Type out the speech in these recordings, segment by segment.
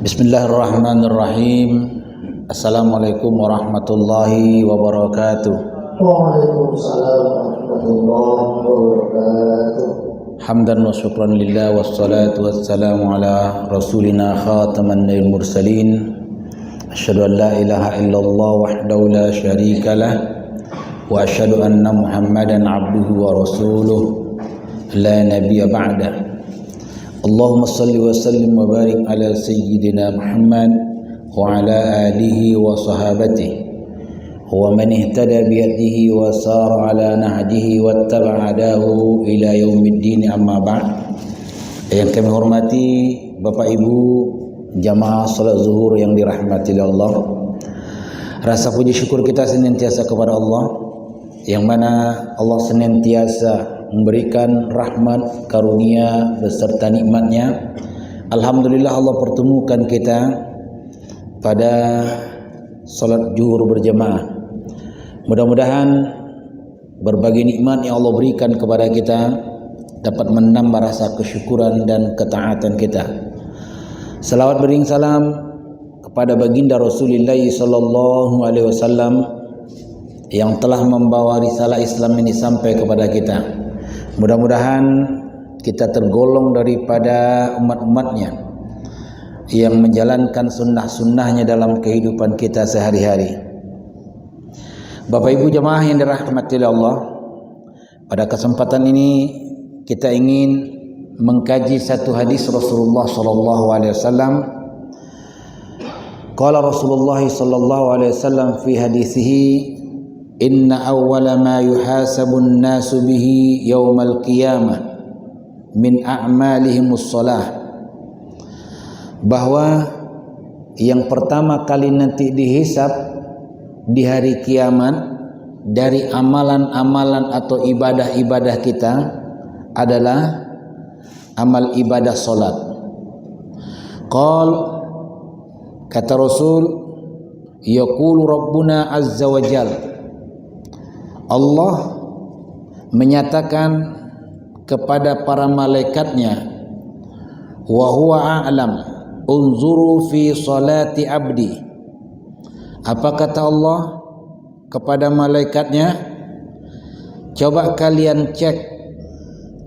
Bismillahirrahmanirrahim. Assalamualaikum warahmatullahi wabarakatuh. Waalaikumsalam warahmatullahi wabarakatuh. Hamdan wa syukran lillah wassalatu wassalamu ala rasulina khataman nabiyil mursalin. Asyhadu an la ilaha illallah wahdahu la syarika lah wa asyhadu anna Muhammadan abduhu wa rasuluh la nabiyya ba'da. Allahumma salli wa sallim wa barik ala sayyidina Muhammad wa ala alihi wa sahabatihi wa man ihtada bi yadihi wa sara ala nahjihi wattaba'a hadahu ila yaumiddin, amma ba'd. Yang kami hormati Bapak Ibu jamaah salat zuhur yang dirahmati Allah. Rasa puji syukur kita senantiasa kepada Allah, yang mana Allah senantiasa memberikan rahmat, karunia beserta nikmatnya. Alhamdulillah Allah pertemukan kita pada salat zuhur berjamaah. Mudah-mudahan berbagai nikmat yang Allah berikan kepada kita dapat menambah rasa kesyukuran dan ketaatan kita. Salawat bering salam kepada baginda Rasulullah sallallahu alaihi wasallam yang telah membawa risalah Islam ini sampai kepada kita. Mudah-mudahan kita tergolong daripada umat-umatnya yang menjalankan sunnah-sunnahnya dalam kehidupan kita sehari-hari. Bapak Ibu jamaah yang dirahmati Allah, pada kesempatan ini kita ingin mengkaji satu hadis Rasulullah sallallahu alaihi wasallam. Qala Rasulullah sallallahu alaihi wasallam fi hadisihi, inna awwala ma yuhasabun nasu bihi yaumal qiyamah min a'malihimus shalah. Bahwa yang pertama kali nanti dihisab di hari kiamat dari amalan-amalan atau ibadah-ibadah kita adalah amal ibadah salat. Kata Rasul, yaqulu rabbuna azza wa jalla, Allah menyatakan kepada para malaikatnya, wa huwa a'lam unzuru fi salati abdi. Apa kata Allah kepada malaikatnya? Coba kalian cek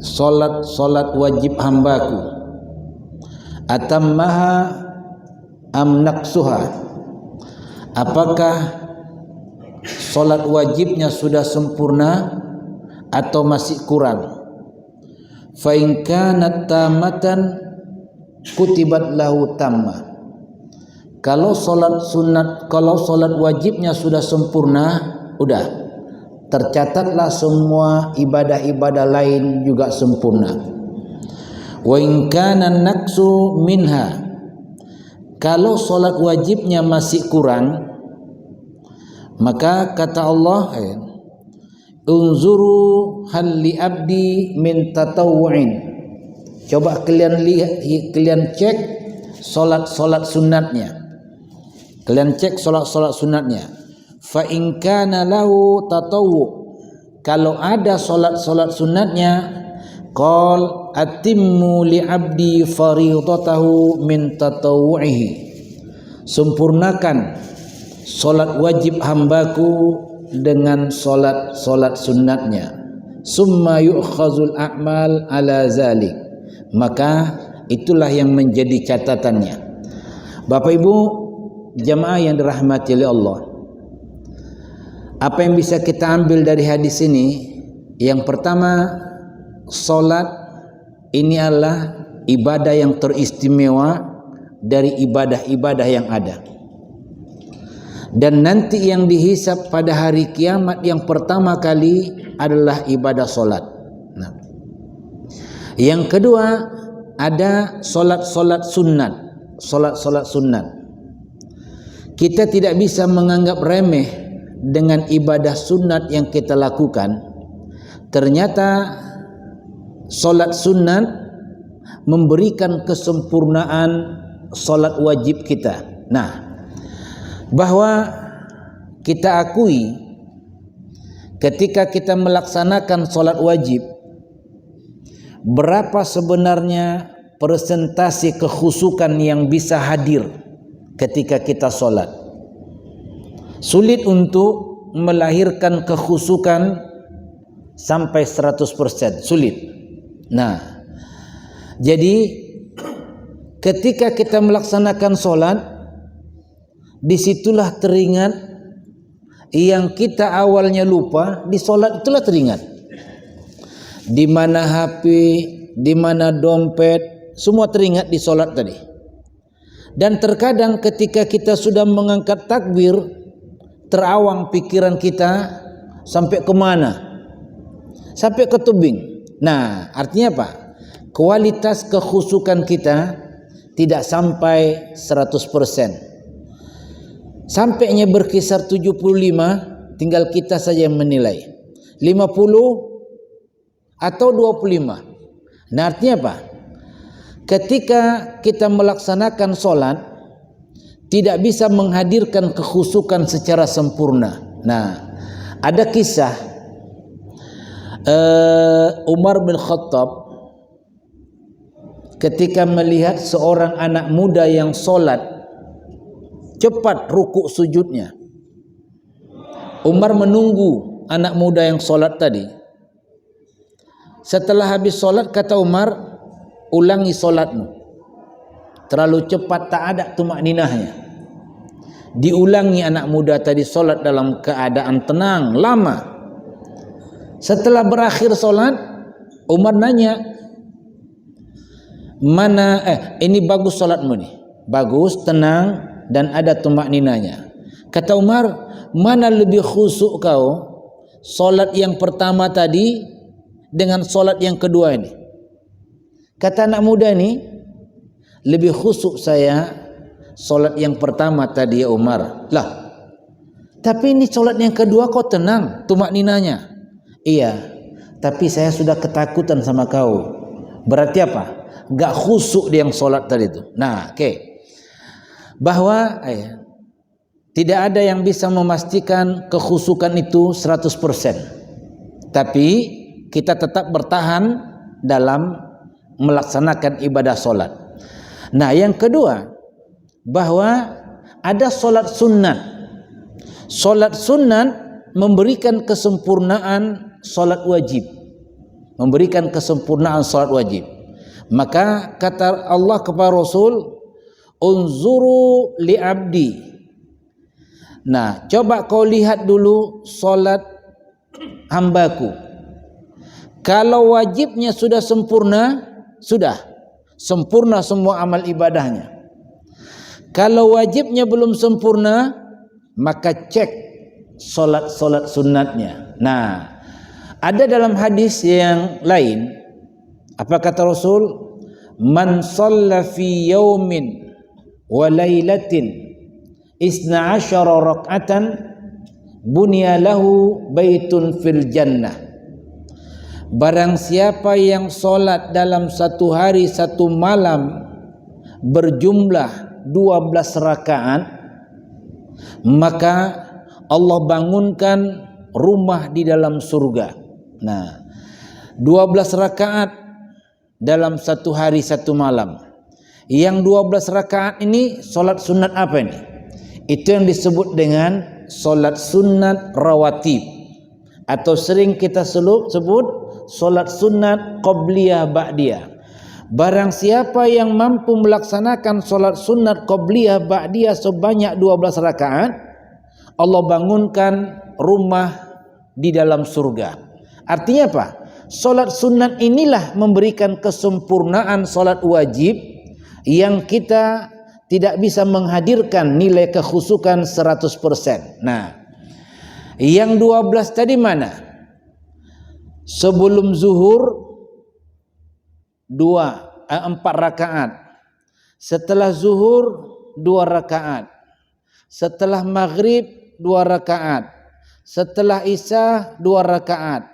solat wajib hambaku, atammaha am naqsuha. Apakah solat wajibnya sudah sempurna atau masih kurang? Fa in kanat tamatan kutibat lahu tamma. Kalau solat wajibnya sudah sempurna, udah tercatatlah semua ibadah-ibadah lain juga sempurna. Wa in kana naqsu minha, kalau solat wajibnya masih kurang, maka kata Allah, unzuru hal li abdi min tatawwu'in. Coba kalian cek solat sunatnya. Kalian cek solat sunatnya. Fa in kana lahu tatawwu, kalau ada solat sunatnya, qal atimmu li abdi fariidatahu min tatawwu'ihi. Sempurnakan solat wajib hambaku dengan solat sunatnya. Summa yu'khazul a'mal ala zalik. Maka itulah yang menjadi catatannya. Bapak Ibu jamaah yang dirahmati oleh Allah, apa yang bisa kita ambil dari hadis ini? Yang pertama, solat ini adalah ibadah yang teristimewa dari ibadah-ibadah yang ada. Dan nanti yang dihisab pada hari kiamat yang pertama kali adalah ibadah solat. Nah, yang kedua ada solat sunat, solat sunat. Kita tidak bisa menganggap remeh dengan ibadah sunat yang kita lakukan. Ternyata solat sunat memberikan kesempurnaan solat wajib kita. Nah, bahwa kita akui ketika kita melaksanakan solat wajib, berapa sebenarnya presentasi kekhusukan yang bisa hadir ketika kita sholat. Sulit untuk melahirkan kekhusukan sampai 100%, sulit. Nah, jadi ketika kita melaksanakan sholat, disitulah teringat yang kita awalnya lupa, di sholat itulah teringat. Di mana HP, di mana dompet, semua teringat di sholat tadi. Dan terkadang ketika kita sudah mengangkat takbir, terawang pikiran kita sampai kemana? Sampai ke tebing. Nah, artinya apa? Kualitas kekhusukan kita tidak sampai 100%. Sampainya berkisar 75, tinggal kita saja yang menilai. 50 atau 25. Nah, artinya apa? Ketika kita melaksanakan sholat, tidak bisa menghadirkan kekhusukan secara sempurna. Nah, ada kisah Umar bin Khattab ketika melihat seorang anak muda yang sholat cepat rukuk sujudnya. Umar menunggu anak muda yang sholat tadi. Setelah habis sholat, kata Umar, ulangi sholatmu. Terlalu cepat, tak ada tumakninahnya. Diulangi anak muda tadi sholat dalam keadaan tenang, lama. Setelah berakhir sholat, Umar nanya, ini bagus sholatmu nih, bagus, tenang, dan ada tumakninahnya. Kata Umar, mana lebih khusyuk kau, sholat yang pertama tadi dengan sholat yang kedua ini? Kata anak muda ini, lebih khusyuk saya sholat yang pertama tadi ya Umar. Lah, tapi ini sholat yang kedua kau tenang, tumakninahnya. Iya, tapi saya sudah ketakutan sama kau. Berarti apa? Gak khusyuk dia yang sholat tadi itu. Nah, oke. Bahwa tidak ada yang bisa memastikan kekhusyukan itu 100%. Tapi kita tetap bertahan dalam melaksanakan ibadah sholat. Nah, yang kedua, bahwa ada sholat sunat. Sholat sunat memberikan kesempurnaan sholat wajib. Memberikan kesempurnaan sholat wajib. Maka kata Allah kepada Rasul, unzuru li abdi. Nah, coba kau lihat dulu sholat hambaku. Kalau wajibnya sudah sempurna, sudah sempurna semua amal ibadahnya. Kalau wajibnya belum sempurna, maka cek solat-solat sunatnya. Nah, ada dalam hadis yang lain, apa kata Rasul? Man shalla fi yaumin wa lailatin 12 rak'atan bunya lahu baitun fil jannah. Barang siapa yang solat dalam satu hari satu malam berjumlah 12 rakaat, maka Allah bangunkan rumah di dalam surga. Nah, 12 rakaat dalam satu hari satu malam. Yang 12 rakaat ini solat sunat apa ini? Itu yang disebut dengan solat sunat rawatib, atau sering kita sebut solat sunat qabliyah ba'diyah. Barang siapa yang mampu melaksanakan solat sunat qabliyah ba'diyah sebanyak 12 rakaat, Allah bangunkan rumah di dalam surga. Artinya apa? Solat sunat inilah memberikan kesempurnaan solat wajib yang kita tidak bisa menghadirkan nilai kekhusukan 100%. Nah, yang 12 tadi mana? Sebelum zuhur 4 rakaat. Setelah zuhur 2 rakaat. Setelah maghrib 2 rakaat. Setelah isya 2 rakaat.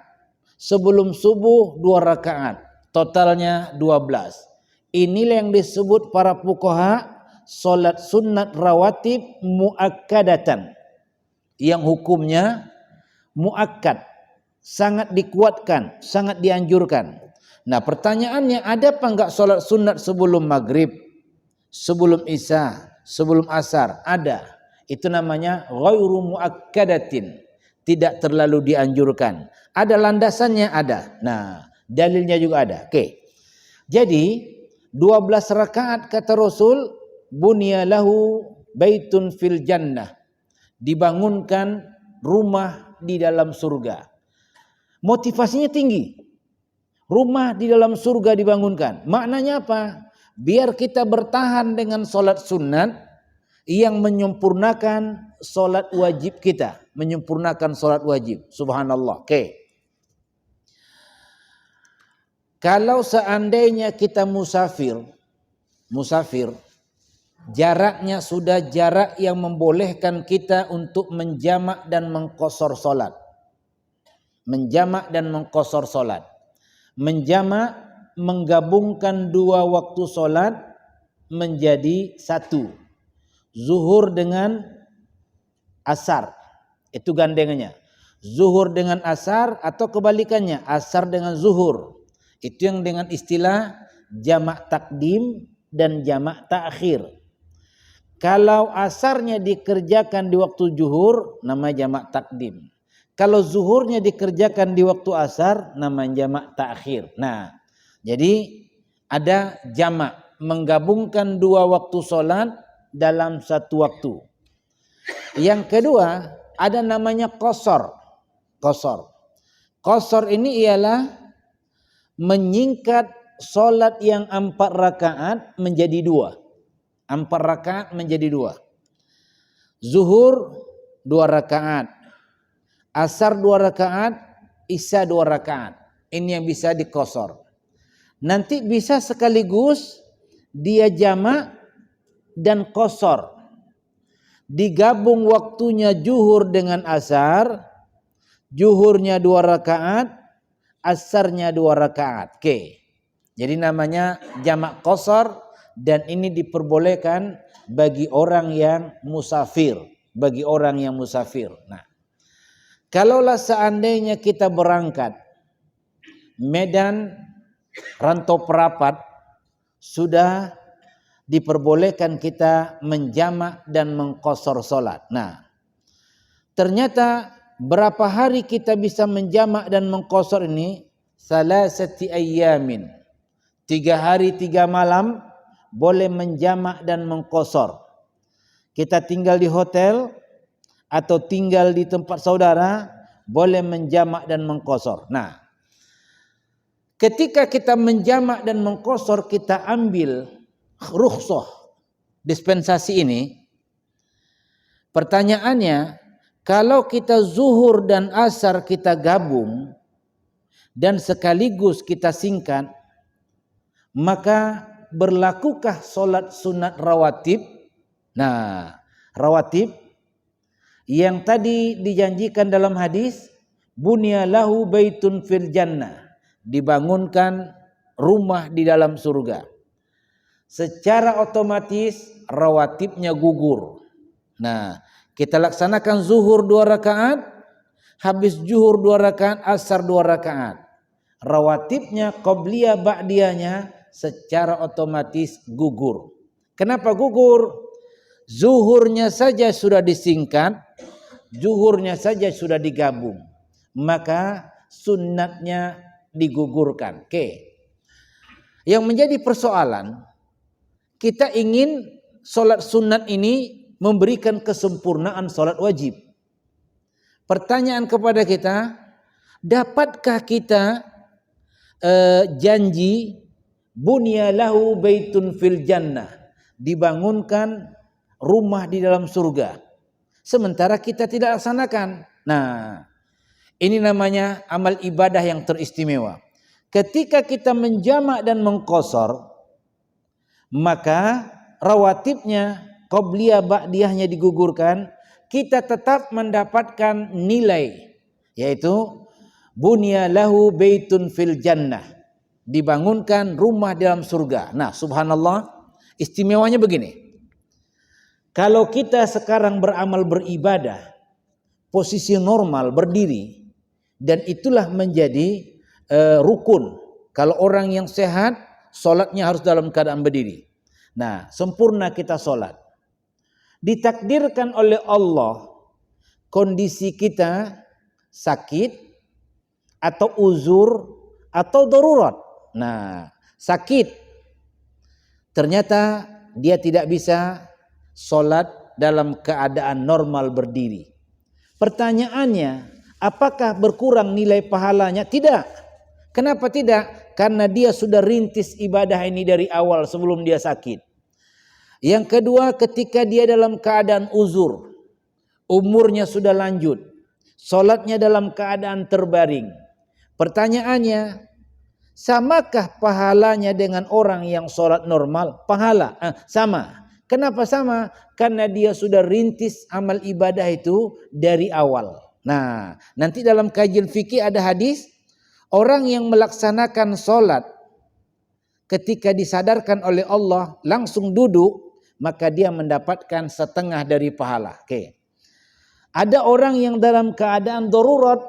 Sebelum subuh 2 rakaat. Totalnya 12. Inilah yang disebut para fuqaha solat sunat rawatib muakkadatan, yang hukumnya muakkad, sangat dikuatkan, sangat dianjurkan. Nah, pertanyaannya, ada apa enggak sholat sunat sebelum maghrib, sebelum isya, sebelum asar? Ada. Itu namanya ghairu muakkadatin, tidak terlalu dianjurkan. Ada landasannya, ada. Nah, dalilnya juga ada. Oke. Jadi 12 rakaat kata Rasul, bunya lahu baitun fil jannah, dibangunkan rumah di dalam surga. Motivasinya tinggi. Rumah di dalam surga dibangunkan. Maknanya apa? Biar kita bertahan dengan solat sunat yang menyempurnakan solat wajib kita. Menyempurnakan solat wajib. Subhanallah. Oke. Kalau seandainya kita musafir, jaraknya sudah jarak yang membolehkan kita untuk menjamak dan mengqasar solat. Menjamak dan mengqasar solat. Menjamak, menggabungkan dua waktu solat menjadi satu. Zuhur dengan asar. Itu gandengannya. Zuhur dengan asar atau kebalikannya. Asar dengan zuhur. Itu yang dengan istilah jamak takdim dan jamak takhir. Kalau asarnya dikerjakan di waktu zuhur, nama jamak takdim. Kalau zuhurnya dikerjakan di waktu asar, nama jamak takhir. Nah, jadi ada jamak, menggabungkan dua waktu solat dalam satu waktu. Yang kedua, ada namanya qasar. Qasar ini ialah menyingkat solat yang 4 rakaat menjadi 2. 4 rakaat menjadi 2. Zuhur 2 rakaat. Asar 2 rakaat. Isya 2 rakaat. Ini yang bisa diqasar. Nanti bisa sekaligus dia jamak dan qasar. Digabung waktunya zuhur dengan asar. Zuhurnya 2 rakaat. Asarnya 2 rakaat. Oke. Jadi namanya jamak qasar dan ini diperbolehkan bagi orang yang musafir. Nah, kalaulah seandainya kita berangkat Medan Rantau Perapat, sudah diperbolehkan kita menjamak dan mengqasar salat. Nah, ternyata berapa hari kita bisa menjamak dan mengqasar ini? Salasati ayyamin. 3 hari 3 malam boleh menjamak dan mengqasar. Kita tinggal di hotel atau tinggal di tempat saudara, boleh menjamak dan mengqasar. Nah, ketika kita menjamak dan mengqasar, kita ambil rukhsah, dispensasi ini. Pertanyaannya, kalau kita zuhur dan asar kita gabung dan sekaligus kita singkat, maka berlakukah solat sunat rawatib? Nah, rawatib yang tadi dijanjikan dalam hadis, bunya lahu baitun fil jannah, dibangunkan rumah di dalam surga. Secara otomatis rawatibnya gugur. Nah, kita laksanakan zuhur 2 rakaat, habis zuhur 2 rakaat, asar 2 rakaat. Rawatibnya, qobliyah, ba'diyahnya secara otomatis gugur. Kenapa gugur? Zuhurnya saja sudah disingkat, zuhurnya saja sudah digabung. Maka sunnatnya digugurkan. Oke. Yang menjadi persoalan, kita ingin solat sunat ini memberikan kesempurnaan solat wajib. Pertanyaan kepada kita, dapatkah kita janji bunya lahu baitun fil jannah, dibangunkan rumah di dalam surga, sementara kita tidak laksanakan? Nah, ini namanya amal ibadah yang teristimewa. Ketika kita menjamak dan mengqasar, maka rawatibnya, qobliyah, ba'diyahnya digugurkan, kita tetap mendapatkan nilai, yaitu bunya lahu baitun fil jannah, dibangunkan rumah dalam surga. Nah, subhanallah, istimewanya begini. Kalau kita sekarang beramal beribadah, posisi normal berdiri, dan itulah menjadi rukun Kalau orang yang sehat, solatnya harus dalam keadaan berdiri. Nah, sempurna kita solat. Ditakdirkan oleh Allah kondisi kita sakit atau uzur atau darurat. Nah, sakit ternyata dia tidak bisa solat dalam keadaan normal berdiri. Pertanyaannya, apakah berkurang nilai pahalanya? Tidak. Kenapa tidak? Karena dia sudah rintis ibadah ini dari awal sebelum dia sakit. Yang kedua, ketika dia dalam keadaan uzur, umurnya sudah lanjut, solatnya dalam keadaan terbaring. Pertanyaannya, samakah pahalanya dengan orang yang solat normal? Pahala sama. Kenapa sama? Karena dia sudah rintis amal ibadah itu dari awal. Nah, nanti dalam kajian fikih ada hadis, orang yang melaksanakan solat ketika disadarkan oleh Allah langsung duduk, maka dia mendapatkan setengah dari pahala. Oke. Ada orang yang dalam keadaan darurat.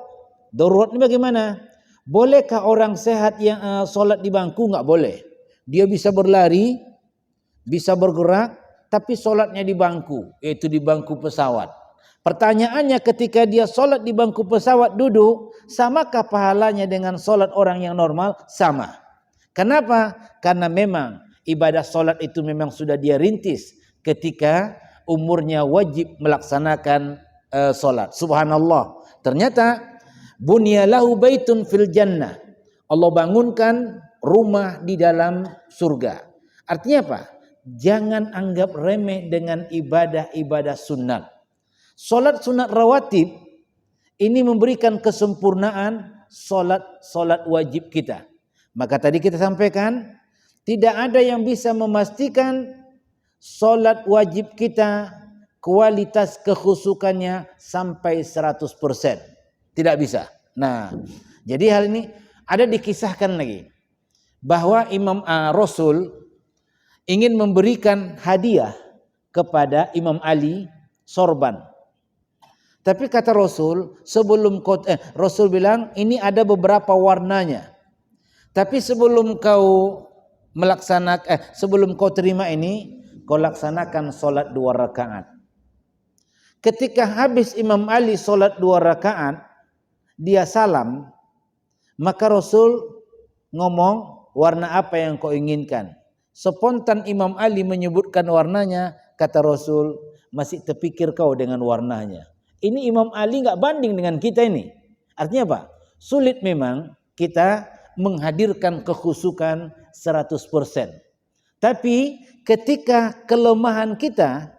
Darurat ini bagaimana? Bolehkah orang sehat yang solat di bangku? Enggak boleh. Dia bisa berlari, bisa bergerak, tapi solatnya di bangku, yaitu di bangku pesawat. Pertanyaannya, ketika dia solat di bangku pesawat duduk, samakah pahalanya dengan solat orang yang normal? Sama. Kenapa? Karena memang ibadah solat itu memang sudah dia rintis ketika umurnya wajib melaksanakan solat. Subhanallah. Ternyata bunyalahu baitun fil jannah. Allah bangunkan rumah di dalam surga. Artinya apa? Jangan anggap remeh dengan ibadah-ibadah sunat. Solat sunat rawatib ini memberikan kesempurnaan solat wajib kita. Maka tadi kita sampaikan, tidak ada yang bisa memastikan solat wajib kita kualitas kekhusukannya sampai 100%. Tidak bisa. Nah, jadi hal ini ada dikisahkan lagi bahwa Rasul ingin memberikan hadiah kepada Imam Ali sorban. Tapi kata Rasul, Rasul bilang ini ada beberapa warnanya. Tapi sebelum kau sebelum kau terima ini, kau laksanakan solat 2 rakaat. Ketika habis Imam Ali solat 2 rakaat, dia salam, maka Rasul ngomong, warna apa yang kau inginkan? Spontan Imam Ali menyebutkan warnanya, kata Rasul, masih terpikir kau dengan warnanya. Ini Imam Ali enggak banding dengan kita ini. Artinya apa? Sulit memang kita menghadirkan kekhusukan 100%. Tapi ketika kelemahan kita,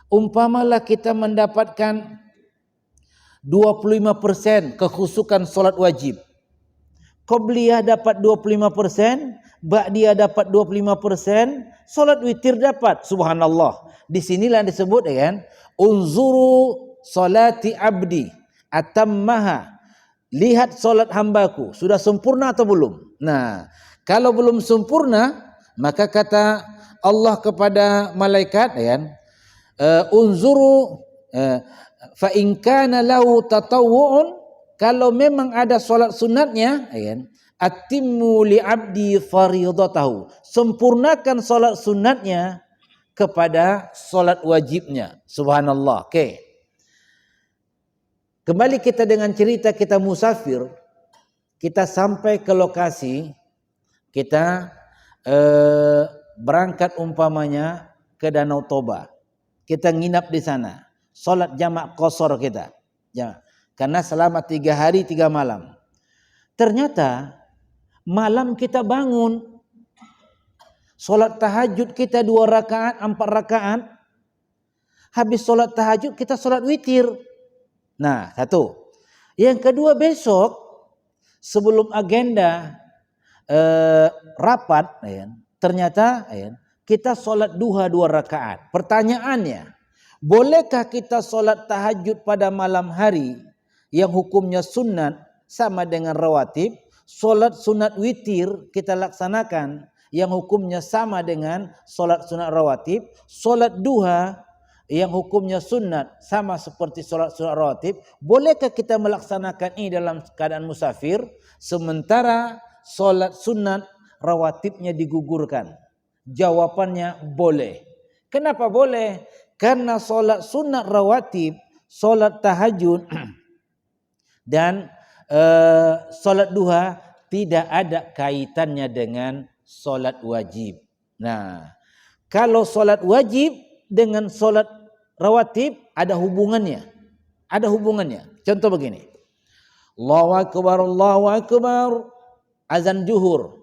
umpamalah kita mendapatkan 25% kekhusukan solat wajib. Qobliyah dapat 25%, Ba'diyah dapat 25%, solat witir dapat. Subhanallah. Di sinilah disebut kan, unzuru salati abdi atammaha. Lihat solat hambaku, sudah sempurna atau belum? Nah, kalau belum sempurna, maka kata Allah kepada malaikat kan, unzuru fa in kana lahu tatawwu'un, kalau memang ada solat sunatnya, kan, atimmu li abdi fardhatahu, sempurnakan solat sunatnya kepada solat wajibnya. Subhanallah. Oke. Kembali kita dengan cerita kita musafir, kita sampai ke lokasi, kita berangkat umpamanya ke Danau Toba, kita nginap di sana, solat jamak qashar kita, ya, karena selama 3 hari 3 malam. Ternyata malam kita bangun, solat tahajud kita 2 rakaat, 4 rakaat, habis solat tahajud kita solat witir. Nah, satu. Yang kedua, besok sebelum agenda rapat, ternyata kita solat duha 2 rakaat. Pertanyaannya, bolehkah kita solat tahajud pada malam hari yang hukumnya sunat sama dengan rawatib? Solat sunat witir kita laksanakan yang hukumnya sama dengan solat sunat rawatib. Solat duha yang hukumnya sunat sama seperti solat sunat rawatib. Bolehkah kita melaksanakan ini dalam keadaan musafir? Sementara solat sunat rawatibnya digugurkan? Jawabannya boleh. Kenapa boleh? Karena solat sunat rawatib, solat tahajud dan solat duha tidak ada kaitannya dengan solat wajib. Nah, kalau solat wajib dengan solat rawatib ada hubungannya. Ada hubungannya. Contoh begini. Allahu Akbar, Allahu Akbar. Azan zuhur.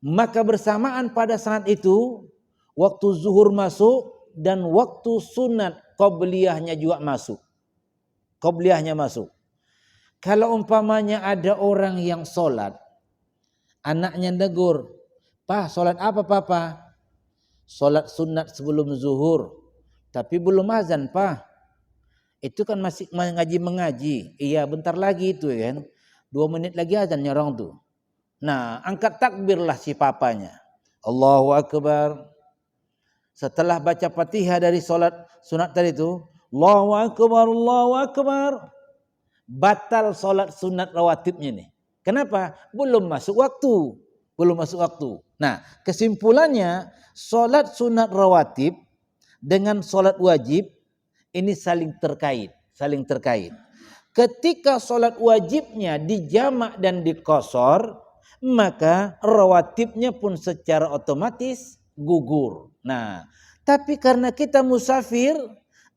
Maka bersamaan pada saat itu waktu zuhur masuk dan waktu sunat qabliyahnya juga masuk. Qabliyahnya masuk. Kalau umpamanya ada orang yang sholat, anaknya negur, "Pak, sholat apa papa?" "Sholat sunat sebelum zuhur." "Tapi belum azan, Pak." "Itu kan masih mengaji." "Iya, bentar lagi itu kan. 2 menit lagi azannya orang tuh." Nah, angkat takbirlah si papanya. Allahu Akbar. Setelah baca Fatihah dari sholat sunat tadi itu, Allahu Akbar, Allahu Akbar. Batal sholat sunat rawatibnya nih. Kenapa? Belum masuk waktu. Belum masuk waktu. Nah, kesimpulannya sholat sunat rawatib dengan sholat wajib ini saling terkait. Saling terkait. Ketika sholat wajibnya dijamak dan dikosor, maka rawatibnya pun secara otomatis gugur. Nah, tapi karena kita musafir,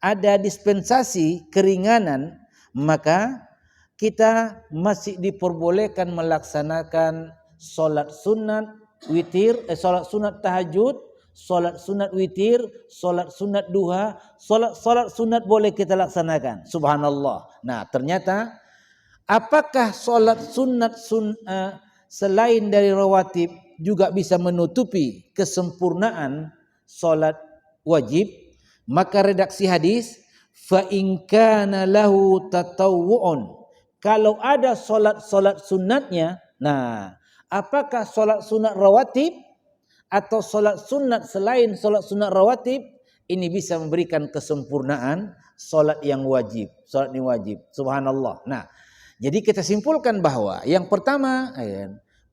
ada dispensasi keringanan, maka kita masih diperbolehkan melaksanakan sholat sunat witir, sholat sunat tahajud, sholat sunat witir, sholat sunat duha, sholat sunat boleh kita laksanakan. Subhanallah. Nah, ternyata apakah sholat sunat selain dari rawatib juga bisa menutupi kesempurnaan sholat wajib? Maka redaksi hadis, fa in kana lahu tatawwu'un, kalau ada solat sunatnya. Nah, apakah solat sunat rawatib atau solat sunat selain solat sunat rawatib, ini bisa memberikan kesempurnaan solat yang wajib. Solat yang wajib. Subhanallah. Nah, jadi kita simpulkan bahwa yang pertama,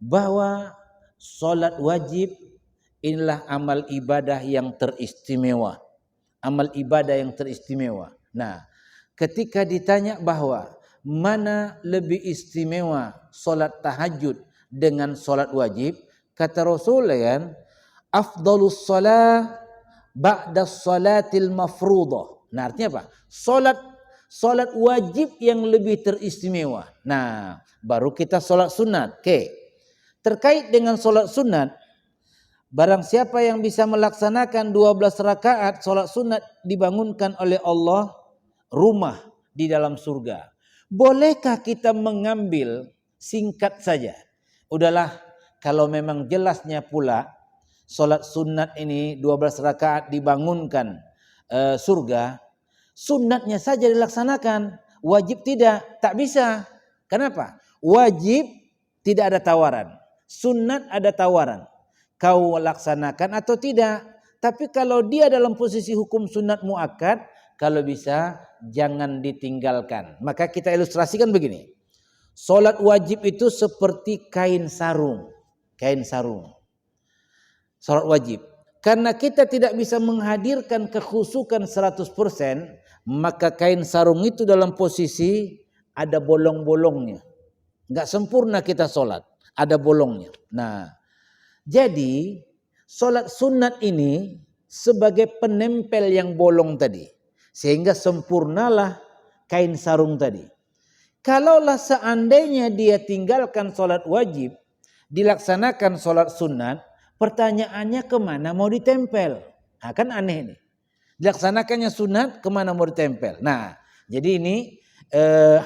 bahwa solat wajib inilah amal ibadah yang teristimewa. Amal ibadah yang teristimewa. Nah, ketika ditanya bahwa mana lebih istimewa solat tahajud dengan solat wajib, kata Rasul kan, afdalus salat ba'da salatil mafruḍah. Nah, artinya apa? Solat wajib yang lebih teristimewa. Nah, baru kita solat sunat. Oke. Terkait dengan solat sunat, barang siapa yang bisa melaksanakan 12 rakaat solat sunat dibangunkan oleh Allah rumah di dalam surga. Bolehkah kita mengambil singkat saja? Udahlah, kalau memang jelasnya pula solat sunat ini 12 rakaat dibangunkan surga, sunatnya saja dilaksanakan, wajib tidak, tak bisa. Kenapa? Wajib tidak ada tawaran, sunat ada tawaran. Kau laksanakan atau tidak. Tapi kalau dia dalam posisi hukum sunat muakkad, kalau bisa jangan ditinggalkan. Maka kita ilustrasikan begini. Solat wajib itu seperti kain sarung. Kain sarung. Solat wajib. Karena kita tidak bisa menghadirkan kekhusukan 100%, maka kain sarung itu dalam posisi ada bolong-bolongnya. Enggak sempurna kita solat. Ada bolongnya. Nah, jadi solat sunat ini sebagai penempel yang bolong tadi. Sehingga sempurnalah kain sarung tadi. Kalaulah seandainya dia tinggalkan solat wajib, dilaksanakan solat sunat, pertanyaannya kemana mau ditempel? Nah, kan aneh ini. Dilaksanakannya sunat, kemana mau ditempel? Nah, jadi ini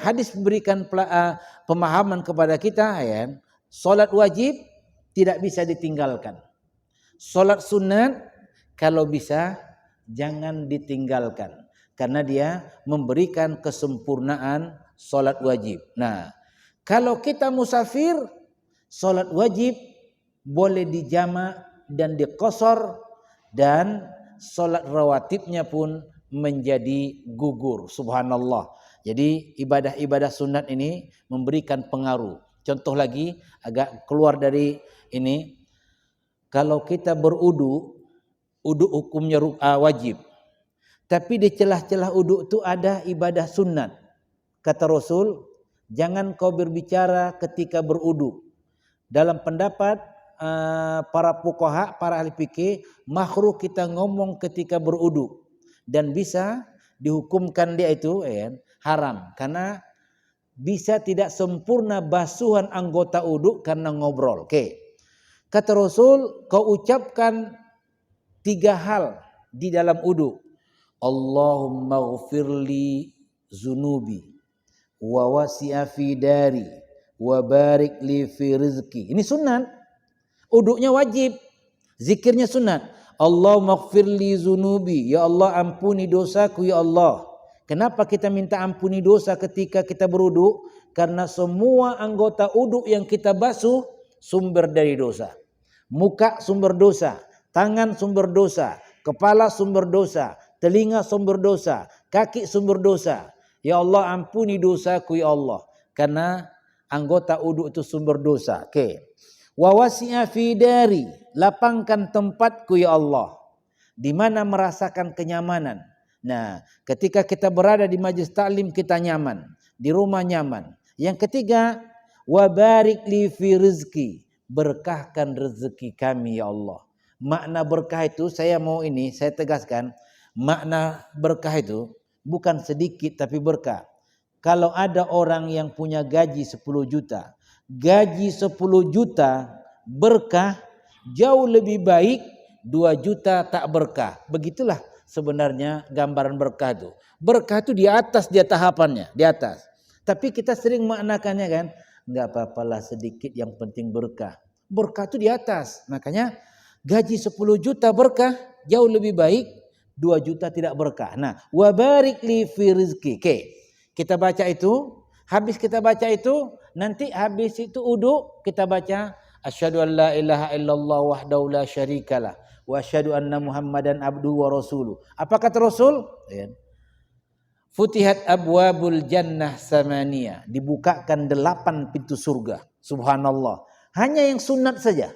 hadis memberikan pemahaman kepada kita, ya. Solat wajib tidak bisa ditinggalkan. Solat sunat kalau bisa jangan ditinggalkan. Karena dia memberikan kesempurnaan solat wajib. Nah, kalau kita musafir, solat wajib boleh dijamak dan dikosor, dan solat rawatibnya pun menjadi gugur. Subhanallah. Jadi ibadah-ibadah sunat ini memberikan pengaruh. contoh lagi agak keluar dari ini. Kalau kita berudu hukumnya wajib. Tapi di celah-celah uduk itu ada ibadah sunat. Kata Rasul, jangan kau berbicara ketika berudu. Dalam pendapat para fuqaha, para ahli fikih, makruh kita ngomong ketika berudu dan bisa dihukumkan dia itu haram karena bisa tidak sempurna basuhan anggota uduk karena ngobrol. Oke. Kata Rasul, kau ucapkan 3 hal di dalam uduk. Allahumma ghfirli zunubi wa wasi'a fi dari wa barik li fi rizki. Ini sunat. Uduknya wajib. Zikirnya sunat. Allahumma ghfirli zunubi. Ya Allah ampuni dosaku ya Allah. Kenapa kita minta ampuni dosa ketika kita beruduk? Karena semua anggota uduk yang kita basuh sumber dari dosa. Muka sumber dosa, tangan sumber dosa, kepala sumber dosa, telinga sumber dosa, kaki sumber dosa. Ya Allah ampuni dosaku ya Allah. Karena anggota uduk itu sumber dosa. Oke. Wa wasi'a fi dari, lapangkan tempatku ya Allah. Di mana merasakan kenyamanan. Nah, ketika kita berada di majelis taklim kita nyaman, di rumah nyaman. Yang ketiga, wa barik li fi rizki, berkahkan rezeki kami ya Allah. Makna berkah itu saya tegaskan, makna berkah itu bukan sedikit tapi berkah. Kalau ada orang yang punya gaji 10 juta, gaji 10 juta berkah jauh lebih baik 2 juta tak berkah. Begitulah sebenarnya gambaran berkah itu. Berkah itu di atas dia tahapannya, di atas. Tapi kita sering maknakannya kan, enggak apa-apalah sedikit yang penting berkah. Berkah itu di atas. Makanya gaji 10 juta berkah jauh lebih baik 2 juta tidak berkah. Nah, wa barik li fi rizki. Oke. Kita baca itu, habis kita baca itu, nanti habis itu uduk kita baca asyhadu an la ilaha illallah wahdahu la syarikalah wa asyhadu anna muhammadan abduhu wa rasuluh. Apa kata Rasul? Futihat abwabul jannah samaniyah, dibukakan 8 pintu surga. Subhanallah. Hanya yang sunat saja.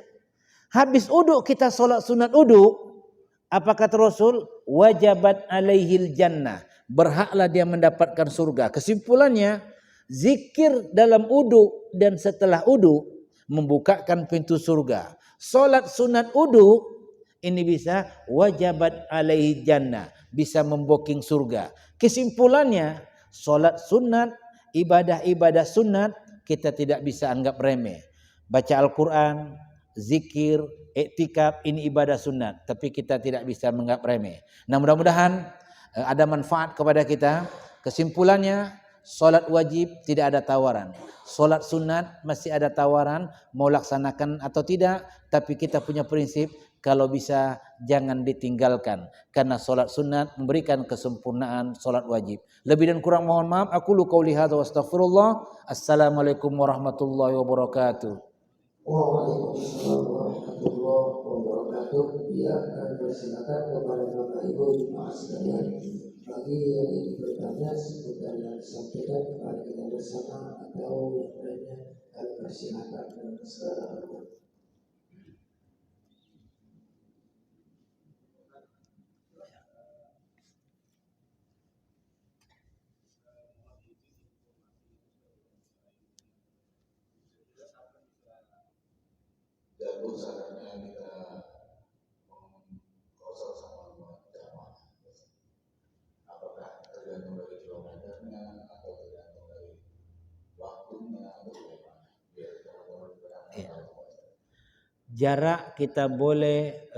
Habis uduk kita solat sunat uduk, apa kata Rasul? Wajabat alaihil jannah, berhaklah dia mendapatkan surga. Kesimpulannya, zikir dalam uduk dan setelah uduk membukakan pintu surga. Solat sunat uduk ini bisa wajabat alaihi jannah, bisa memboking surga. Kesimpulannya, solat sunat, ibadah-ibadah sunat kita tidak bisa anggap remeh. Baca Al-Quran, zikir, iktikaf, ini ibadah sunat. Tapi kita tidak bisa menganggap remeh. Nah, mudah-mudahan ada manfaat kepada kita. Kesimpulannya, solat wajib tidak ada tawaran. Solat sunat masih ada tawaran, mau laksanakan atau tidak. Tapi kita punya prinsip, kalau bisa jangan ditinggalkan. Karena solat sunat memberikan kesempurnaan solat wajib. Lebih dan kurang mohon maaf. Aku lu qauli hadza wa astaghfirullah. Assalamualaikum warahmatullahi wabarakatuh. Waalaikumsalam warahmatullahi wabarakatuh. Ya, kami persilakan kepada Bapak Ibu jemaah sekalian, bagi yang ingin bertanya seputar yang disampaikan kepada kita bersama atau yang lainnya, kami persilakan sekarang. Dan sarannya kita mengkosor sama jamaah, apakah tergantung dari kilometernya atau tergantung dari waktunya atau bagaimana biar teman-teman Jarak kita boleh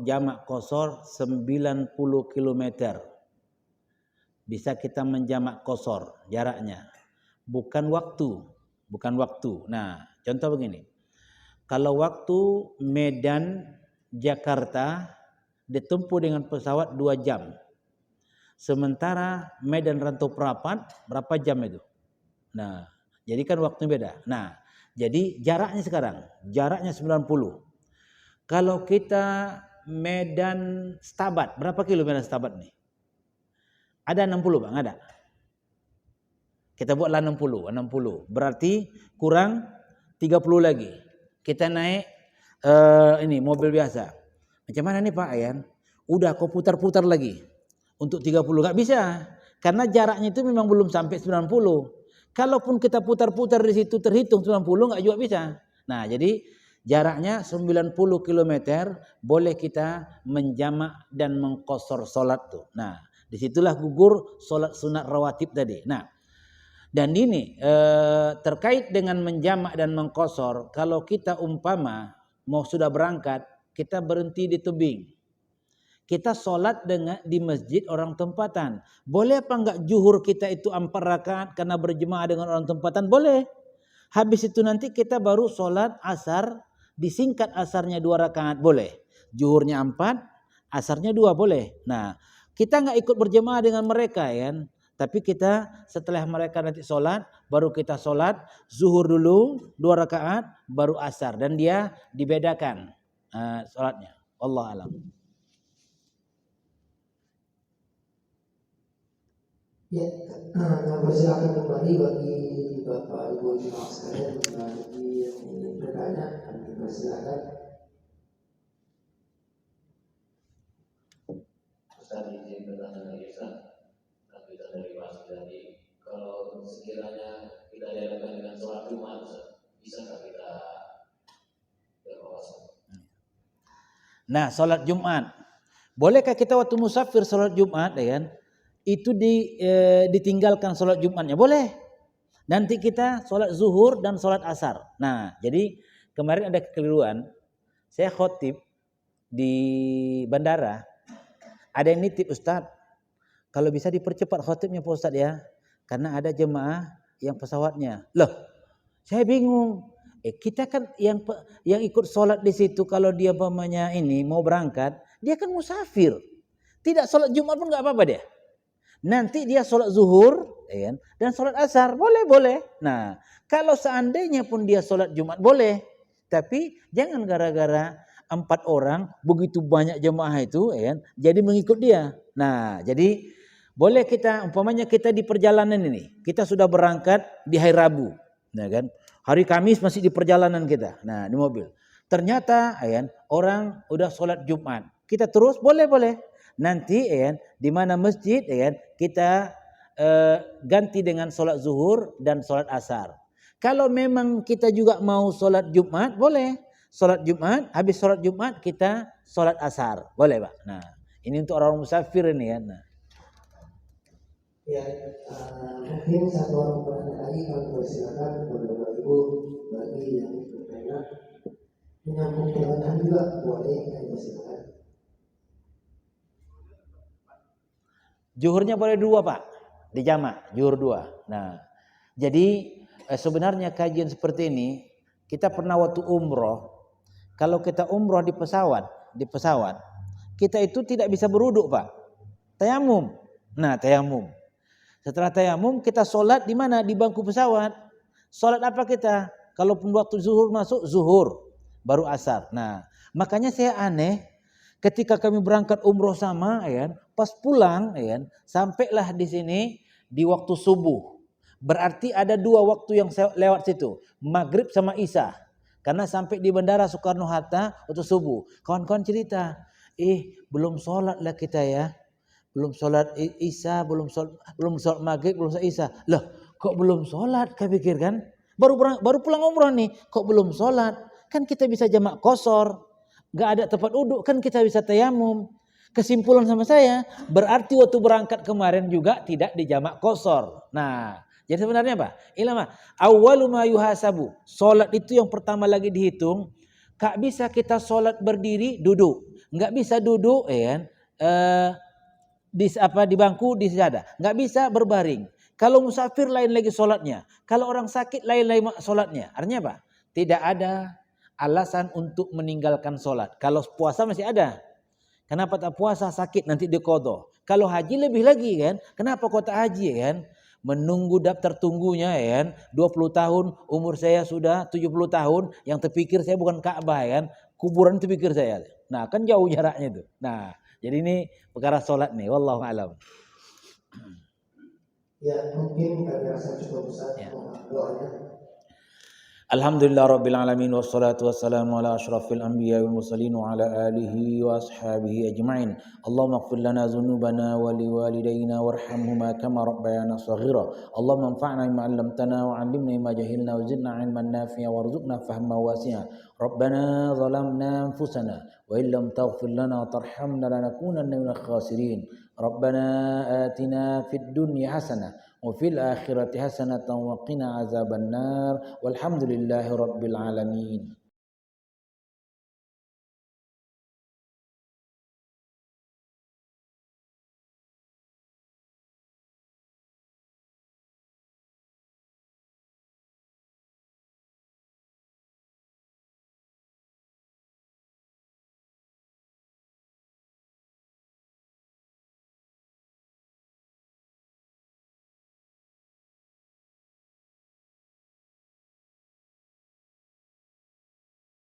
jamak kosor 90 km. Bisa kita menjamak kosor jaraknya. Bukan waktu. Nah, contoh begini. Kalau waktu Medan Jakarta ditempuh dengan pesawat 2 jam. Sementara Medan Rantau Prapat berapa jam itu? Nah, jadi kan waktunya beda. Nah, jadi jaraknya sekarang, jaraknya 90. Kalau kita Medan Stabat, berapa kilo Medan Stabat nih? Ada 60 Bang, ada. Kita buatlah 60. Berarti kurang 30 lagi. Kita naik ini mobil biasa. Macam mana nih Pak Ayan? Udah kau putar-putar lagi untuk 30. Gak bisa. Karena jaraknya itu memang belum sampai 90. Kalaupun kita putar-putar di situ terhitung 90 gak juga bisa. Nah, jadi jaraknya 90 km boleh kita menjamak dan mengqasar salat tuh. Nah, disitulah gugur salat sunat rawatib tadi. Nah, dan ini terkait dengan menjamak dan mengqasar, kalau kita umpama mau sudah berangkat, kita berhenti di tebing. Kita sholat di masjid orang tempatan. Boleh apa enggak zuhur kita itu 4 rakaat karena berjemaah dengan orang tempatan? Boleh. Habis itu nanti kita baru sholat asar, disingkat asarnya 2 rakaat, boleh. Zuhurnya 4, asarnya 2, boleh. Nah, kita enggak ikut berjemaah dengan mereka ya. Tapi kita setelah mereka nanti sholat, baru kita sholat zuhur dulu 2 rakaat, baru asar. Dan dia dibedakan sholatnya. Wallahu a'lam. Ya, persilakan kembali bagi Bapak Ibu jemaah sekalian bagi yang ingin bertanya, kami persilakan. Ustaz izin bertanya lagi Ustaz. Kita dari Pak Sudari, kalau sekiranya kita diadakan dengan sholat Jumat, bisakah kita berpuasa? Nah, sholat Jumat, bolehkah kita waktu musafir sholat Jumat, ya kan? Itu ditinggalkan sholat Jumatnya, boleh. Nanti kita sholat zuhur dan sholat asar. Nah, jadi kemarin ada kekeliruan. Saya khotib di bandara, ada yang nitip, Ustaz, kalau bisa dipercepat khotibnya Pak Ustaz ya, karena ada jemaah yang pesawatnya. Loh, saya bingung. Kita kan yang ikut sholat di situ, kalau dia pamannya ini mau berangkat, dia kan musafir. Tidak sholat Jumat pun nggak apa-apa dia. Nanti dia sholat zuhur dan sholat asar, boleh. Nah, kalau seandainya pun dia sholat Jumat boleh, tapi jangan gara-gara 4 orang begitu banyak jemaah itu, jadi mengikut dia. Nah, jadi boleh kita, umpamanya kita di perjalanan ini, kita sudah berangkat di hari Rabu, nah kan, hari Kamis masih di perjalanan kita, nah di mobil. Ternyata orang udah sholat Jumat, kita terus boleh. Nanti di mana masjid kita ganti dengan sholat zuhur dan sholat asar. Kalau memang kita juga mau sholat Jumat, boleh. Sholat Jumat, habis sholat Jumat kita sholat asar, boleh Pak. Nah, ini untuk orang musafir ini ya. Nah. Ya, mungkin satu orang bertanya lagi, kami persilakan kepada Bapak Ibu bagi yang bertanya menyambung pertanyaan juga boleh, kami persilakan. Zuhurnya boleh 2 Pak, dijamak, zuhur 2. Nah, jadi sebenarnya kajian seperti ini, kita pernah waktu umroh, kalau kita umroh di pesawat, kita itu tidak bisa berwuduk Pak, tayamum. Nah, tayamum. Setelah tayamum kita sholat di mana? Di bangku pesawat. Sholat apa kita? Kalaupun waktu zuhur masuk, zuhur, baru asar. Nah, makanya saya aneh, ketika kami berangkat umroh sama, pas pulang, sampailah di sini di waktu subuh. Berarti ada 2 waktu yang lewat situ, maghrib sama isya. Karena sampai di bandara Soekarno-Hatta waktu subuh. Kawan-kawan cerita, belum sholat lah kita ya, belum sholat isya, belum sholat maghrib, belum sholat isya. Loh, kok belum sholat? Kau pikir kan? Baru pulang umroh nih, kok belum sholat? Kan kita bisa jamak qasar. Gak ada tempat uduk, kan kita bisa tayamum. Kesimpulan sama saya, berarti waktu berangkat kemarin juga tidak dijamak qasar. Nah, jadi sebenarnya apa? Ilmu awwalu ma yuhasabu. Salat itu yang pertama lagi dihitung. Gak bisa kita salat berdiri duduk. Gak bisa duduk di bangku di sejadah. Gak bisa berbaring. Kalau musafir lain lagi salatnya. Kalau orang sakit lain lagi salatnya. Artinya apa? Tidak ada alasan untuk meninggalkan sholat. Kalau puasa masih ada. Kenapa tak puasa? Sakit nanti diqadha. Kalau haji lebih lagi kan. Kenapa kau tak haji kan? Menunggu daftar tunggunya 20 tahun. Umur saya sudah 70 tahun. Yang terpikir saya bukan Ka'bah kuburan terpikir saya. Nah, kan jauh jaraknya itu. Nah, jadi ini perkara sholat nih. Wallahu a'lam. Ya, mungkin kami rasa cukup besar doanya. Alhamdulillah Rabbil Alamin wassalatu wassalamu ala ashrafil anbiya wal mursalin wa ala alihi wa ashabihi ajma'in. Allahumma ighfir lana dhunubana wa liwalidayna warhamhuma kama rabbayana shaghira. Allahumma anfa'na bima 'allamtana wa 'allimna ma jahilna wa zidna 'ilman nafi'a warzuqna fahma wasi'a. Rabbana zalamna anfusana wa illam taghfir lana wa tarhamna lanakunanna minal khasirin. Rabbana atina fid dunya hasanah wa fil akhirati hasanatan wa qina azabannar walhamdulillahi rabbil alamin.